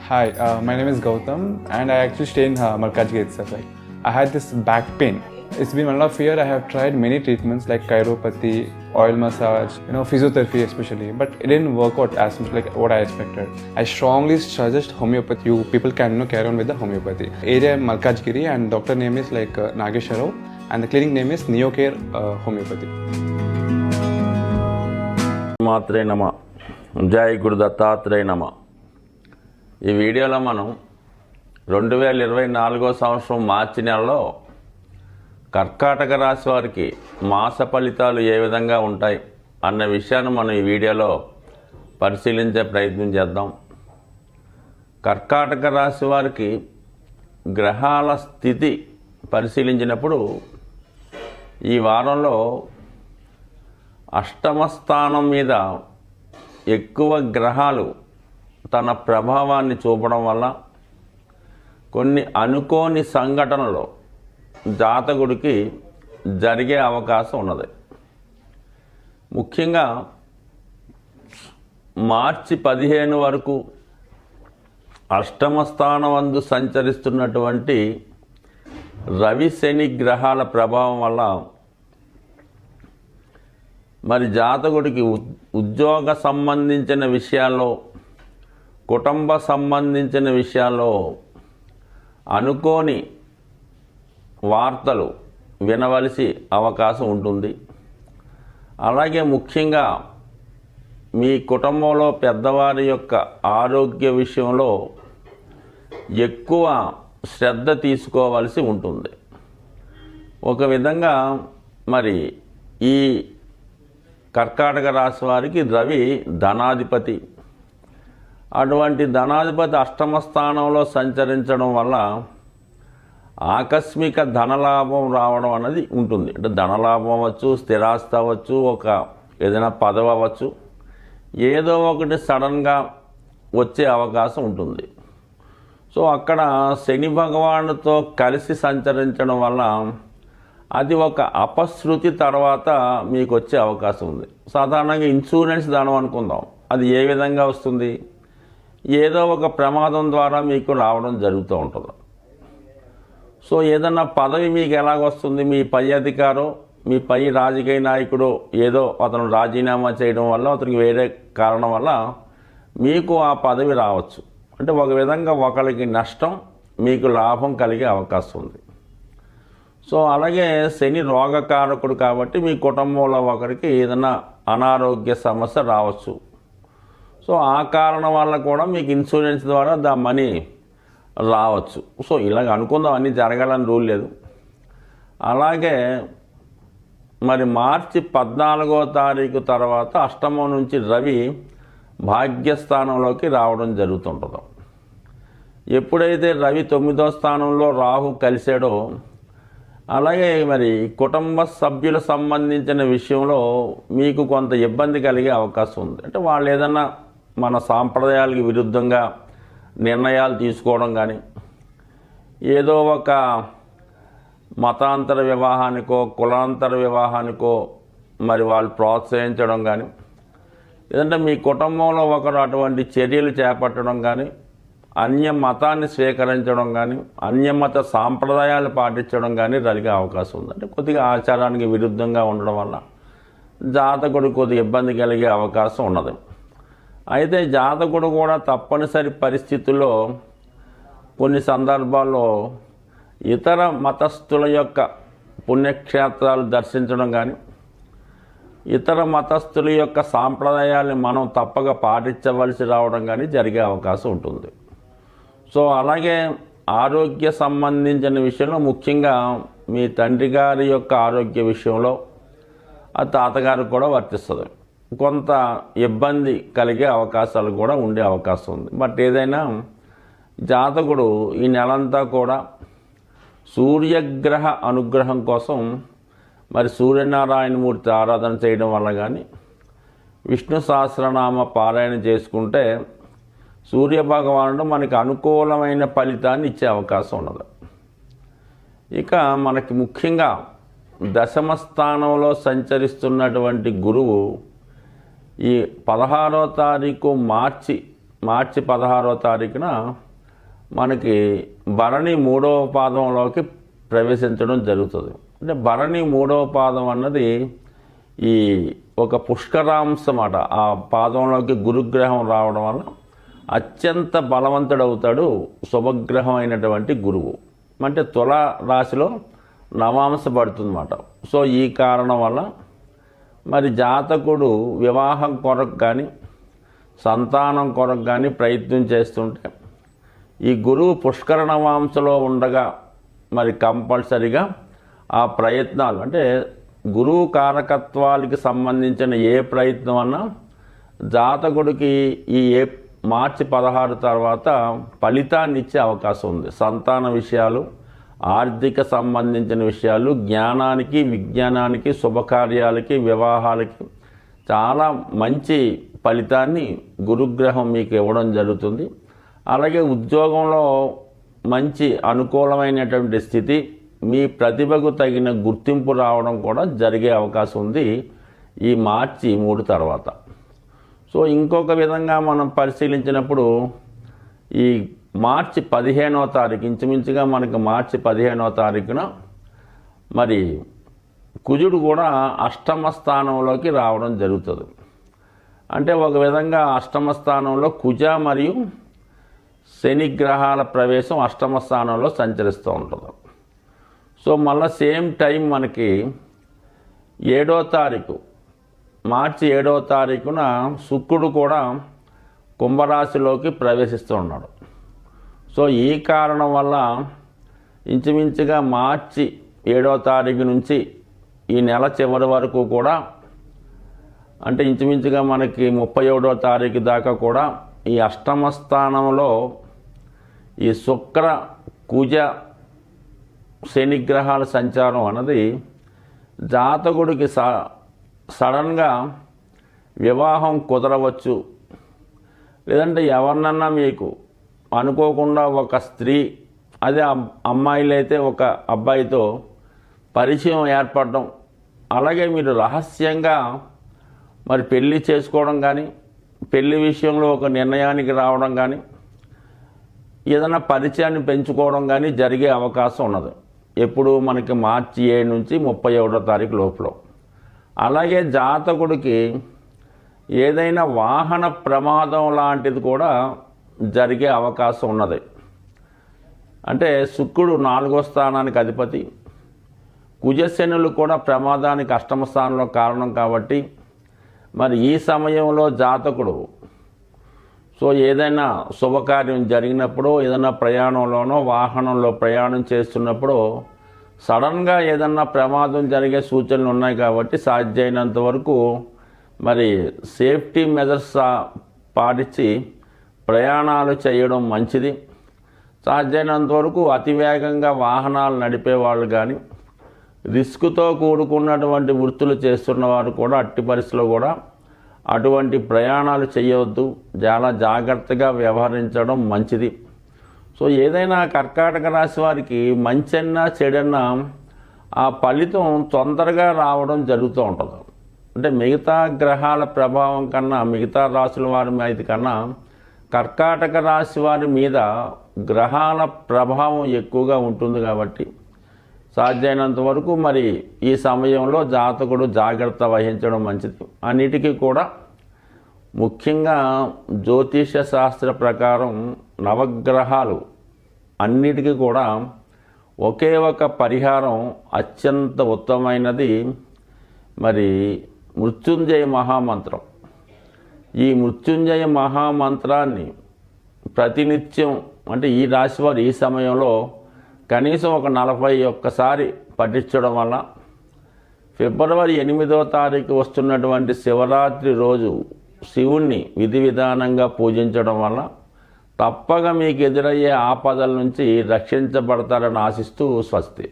Hi, my name is Gautam, and I actually stay in Markajgi itself. Like, I had this back pain. It's been 1.5 years. I have tried many treatments like chiropathy, oil massage, physiotherapy especially, but it didn't work out as much like what I expected. I strongly suggest homeopathy. You people can carry on with the homeopathy. Area Malkajgiri, and doctor name is like Nageshwar Rao, and the clinic name is Neocare Homeopathy. మాత్రే నమ జై గురు దత్తాత్రేయ నమ. ఈ వీడియోలో మనం 2024 సంవత్సరం మార్చి నెలలో కర్కాటక రాశి వారికి మాస ఫలితాలు ఏ విధంగా ఉంటాయి అన్న విషయాన్ని మనం ఈ వీడియోలో పరిశీలించే ప్రయత్నం చేద్దాం. కర్కాటక రాశి వారికి గ్రహాల స్థితి పరిశీలించినప్పుడు ఈ వారంలో అష్టమ స్థానం మీద ఎక్కువ గ్రహాలు తన ప్రభావాన్ని చూపడం వల్ల కొన్ని అనుకోని సంఘటనలు జాతకుడికి జరిగే అవకాశం ఉన్నది. ముఖ్యంగా మార్చి 15 వరకు అష్టమ స్థానమందు సంచరిస్తున్నటువంటి రవి శని గ్రహాల ప్రభావం వల్ల మరి జాతకుడికి ఉద్యోగ సంబంధించిన విషయాల్లో, కుటుంబ సంబంధించిన విషయాల్లో అనుకోని వార్తలు వినవలసి అవకాశం ఉంటుంది. అలాగే ముఖ్యంగా మీ కుటుంబంలో పెద్దవారి యొక్క ఆరోగ్య విషయంలో ఎక్కువ శ్రద్ధ తీసుకోవలసి ఉంటుంది. ఒక విధంగా మరి ఈ కర్కాటక రాశి వారికి రవి ధనాధిపతి. అటువంటి ధనాధిపతి అష్టమ స్థానంలో సంచరించడం వల్ల ఆకస్మిక ధనలాభం రావడం అనేది ఉంటుంది. అంటే ధనలాభం అవ్వచ్చు, స్థిరాస్తి అవ్వచ్చు, ఏదైనా పదవి అవ్వచ్చు, ఏదో ఒకటి సడన్గా వచ్చే అవకాశం ఉంటుంది. సో అక్కడ శని భగవానుడితో కలిసి సంచరించడం వల్ల అది ఒక అపశృతి తర్వాత మీకు వచ్చే అవకాశం ఉంది. సాధారణంగా ఇన్సూరెన్స్ ధనం అనుకుందాం. అది ఏ విధంగా వస్తుంది? ఏదో ఒక ప్రమాదం ద్వారా మీకు రావడం జరుగుతూ ఉంటుంది. సో ఏదన్నా పదవి మీకు ఎలాగొస్తుంది? మీ పై అధికారో, మీ పై రాజకీయ నాయకుడు ఏదో అతను రాజీనామా చేయడం వల్ల, అతనికి వేరే కారణం వల్ల మీకు ఆ పదవి రావచ్చు. అంటే ఒక విధంగా ఒకరికి నష్టం, మీకు లాభం కలిగే అవకాశం ఉంది. సో అలాగే శని రోగకారకుడు కాబట్టి మీ కుటుంబంలో ఒకరికి ఏదైనా అనారోగ్య సమస్య రావచ్చు. సో ఆ కారణం వల్ల కూడా మీకు ఇన్సూరెన్స్ ద్వారా మనీ రావచ్చు. సో ఇలాగ అనుకుందాం, అన్నీ జరగాలని రూల్ లేదు. అలాగే మరి మార్చి 14వ తారీఖు తర్వాత అష్టమం నుంచి రవి భాగ్యస్థానంలోకి రావడం జరుగుతుంటుందో, ఎప్పుడైతే రవి 9వ స్థానంలో రాహు కలిసాడో, అలాగే మరి కుటుంబ సభ్యుల సంబంధించిన విషయంలో మీకు కొంత ఇబ్బంది కలిగే అవకాశం ఉంది. అంటే వాళ్ళు ఏదన్నా మన సాంప్రదాయాలకు విరుద్ధంగా నిర్ణయాలు తీసుకోవడం కానీ, ఏదో ఒక మతాంతర వివాహానికో కులాంతర వివాహానికో మరి వాళ్ళు ప్రోత్సహించడం కానీ, లేదంటే మీ కుటుంబంలో ఒకరు అటువంటి చర్యలు చేపట్టడం కానీ, అన్య మతాన్ని స్వీకరించడం కానీ, అన్యమత సాంప్రదాయాలు పాటించడం కానీ జరిగే అవకాశం ఉంది. అంటే కొద్దిగా ఆచారానికి విరుద్ధంగా ఉండడం వల్ల జాతకుడు కొద్దిగా ఇబ్బంది కలిగే అవకాశం ఉన్నది. అయితే జాతకుడు కూడా తప్పనిసరి పరిస్థితుల్లో కొన్ని సందర్భాల్లో ఇతర మతస్థుల యొక్క పుణ్యక్షేత్రాలు దర్శించడం కానీ, ఇతర మతస్థుల యొక్క సాంప్రదాయాల్ని మనం తప్పక పాటించవలసి రావడం కానీ జరిగే అవకాశం ఉంటుంది. సో అలాగే ఆరోగ్య సంబంధించిన విషయంలో ముఖ్యంగా మీ తండ్రి గారి యొక్క ఆరోగ్య విషయంలో ఆ తాతగారికి కూడా వర్తిస్తుంది. కొంత ఇబ్బంది కలిగే అవకాశాలు కూడా ఉండే అవకాశం ఉంది. బట్ ఏదైనా జాతకుడు ఈ నెలంతా కూడా సూర్యగ్రహ అనుగ్రహం కోసం మరి సూర్యనారాయణమూర్తి ఆరాధన చేయడం వల్ల కానీ, విష్ణు సహస్రనామ పారాయణ చేసుకుంటే సూర్యభగవానుడు మనకి అనుకూలమైన ఫలితాన్ని ఇచ్చే అవకాశం ఉన్నది. ఇక మనకి ముఖ్యంగా దశమ స్థానంలో సంచరిస్తున్నటువంటి గురువు ఈ 16వ తారీఖు మార్చి మార్చి 16వ తారీఖున మనకి భరణి 3వ పాదంలోకి ప్రవేశించడం జరుగుతుంది. అంటే భరణి 3వ పాదం అన్నది ఈ ఒక పుష్కరాంశం అట. ఆ పాదంలోకి గురుగ్రహం రావడం వల్ల అత్యంత బలవంతుడవుతాడు శుభగ్రహం అయినటువంటి గురువు. అంటే తుల రాశిలో నవాంశ పడుతుందన్నమాట. సో ఈ కారణం వల్ల మరి జాతకుడు వివాహం కొరకు కానీ సంతానం కొరకు కానీ ప్రయత్నం చేస్తుంటే ఈ గురువు పుష్కర నవాంశలో ఉండగా మరి కంపల్సరిగా ఆ ప్రయత్నాలు, అంటే గురువు కారకత్వాలకి సంబంధించిన ఏ ప్రయత్నం అన్నా జాతకుడికి ఈ మార్చి 16 తర్వాత ఫలితాన్ని ఇచ్చే అవకాశం ఉంది. సంతాన విషయాలు, ఆర్థిక సంబంధించిన విషయాలు, జ్ఞానానికి, విజ్ఞానానికి, శుభకార్యాలకి, వివాహాలకి చాలా మంచి ఫలితాన్ని గురుగ్రహం మీకు ఇవ్వడం జరుగుతుంది. అలాగే ఉద్యోగంలో మంచి అనుకూలమైనటువంటి స్థితి, మీ ప్రతిభకు తగిన గుర్తింపు రావడం కూడా జరిగే అవకాశం ఉంది ఈ మార్చి 3 తర్వాత. సో ఇంకొక విధంగా మనం పరిశీలించినప్పుడు ఈ మార్చి 15వ తారీఖు, ఇంచుమించుగా మనకు మార్చి 15వ తారీఖున మరి కుజుడు కూడా అష్టమ స్థానంలోకి రావడం జరుగుతుంది. అంటే ఒక విధంగా అష్టమ స్థానంలో కుజ మరియు శని గ్రహాల ప్రవేశం అష్టమ స్థానంలో సంచరిస్తూ ఉంటుంది. సో మళ్ళీ సేమ్ టైం మనకి 7వ తారీఖు, మార్చి 7వ తారీఖున శుక్రుడు కూడా కుంభరాశిలోకి ప్రవేశిస్తూ ఉన్నాడు. సో ఈ కారణం వల్ల ఇంచుమించుగా మార్చి 7వ తారీఖు నుంచి ఈ నెల చివరి వరకు కూడా, అంటే ఇంచుమించుగా మనకి 31వ తారీఖు దాకా కూడా ఈ అష్టమ స్థానంలో ఈ శుక్ర కుజ శని గ్రహాల సంచారం అన్నది జాతకుడికి సడన్గా వివాహం కుదరవచ్చు. లేదంటే ఎవరినన్నా మీకు అనుకోకుండా ఒక స్త్రీ, అదే అమ్మాయిలైతే ఒక అబ్బాయితో పరిచయం ఏర్పడడం, అలాగే మీరు రహస్యంగా మరి పెళ్లి చేసుకోవడం కానీ, పెళ్లి విషయంలో ఒక నిర్ణయానికి రావడం కానీ, ఏదైనా పరిచయాన్ని పెంచుకోవడం కానీ జరిగే అవకాశం ఉన్నది. ఎప్పుడు మనకి మార్చి 7 నుంచి 31వ తారీఖు లోపల. అలాగే జాతకుడికి ఏదైనా వాహన ప్రమాదం లాంటిది కూడా జరిగే అవకాశం ఉన్నది. అంటే శుక్రుడు 4వ స్థానానికి అధిపతి, కుజశనులు కూడా ప్రమాదానికి అష్టమ స్థానంలో కారణం కాబట్టి మరి ఈ సమయంలో జాతకుడు సో ఏదైనా శుభకార్యం జరిగినప్పుడు, ఏదైనా ప్రయాణంలోనో వాహనంలో ప్రయాణం చేస్తున్నప్పుడు సడన్గా ఏదన్నా ప్రమాదం జరిగే సూచనలు ఉన్నాయి కాబట్టి సాధ్యమైనంత వరకు మరి సేఫ్టీ మెజర్స్ పాటించి ప్రయాణాలు చేయడం మంచిది. సాధ్యమైనంత వరకు అతివేగంగా వాహనాలు నడిపేవాళ్ళు కానీ, రిస్క్తో కూడుకున్నటువంటి వృత్తులు చేస్తున్న వారు కూడా అట్టి పరిస్థితిలో కూడా అటువంటి ప్రయాణాలు చేయవద్దు. చాలా జాగ్రత్తగా వ్యవహరించడం మంచిది. సో ఏదైనా కర్కాటక రాశి వారికి మంచన్నా చెడన్నా ఆ ఫలితం తొందరగా రావడం జరుగుతూ ఉంటుంది. అంటే మిగతా గ్రహాల ప్రభావం కన్నా, మిగతా రాశుల వారి మీద కన్నా కర్కాటక రాశి వారి మీద గ్రహాల ప్రభావం ఎక్కువగా ఉంటుంది కాబట్టి సాధ్యమైనంత వరకు మరి ఈ సమయంలో జాతకుడు జాగ్రత్త వహించడం మంచిది. అన్నిటికీ కూడా ముఖ్యంగా జ్యోతిష శాస్త్ర ప్రకారం నవగ్రహాలు అన్నిటికీ కూడా ఒకే ఒక పరిహారం అత్యంత ఉత్తమమైనది. మరి మృత్యుంజయ మహామంత్రం. ఈ మృత్యుంజయ మహామంత్రాన్ని ప్రతినిత్యం, అంటే ఈ రాశివారు ఈ సమయంలో కనీసం ఒక 41 సారి పఠించడం వల్ల ఫిబ్రవరి 8వ తారీఖు వస్తున్నటువంటి శివరాత్రి రోజు శివుణ్ణి విధి విధానంగా పూజించడం వల్ల తప్పక మీకు ఎదురయ్యే ఆపదల నుంచి రక్షించబడతారని ఆశిస్తూ స్వస్తి.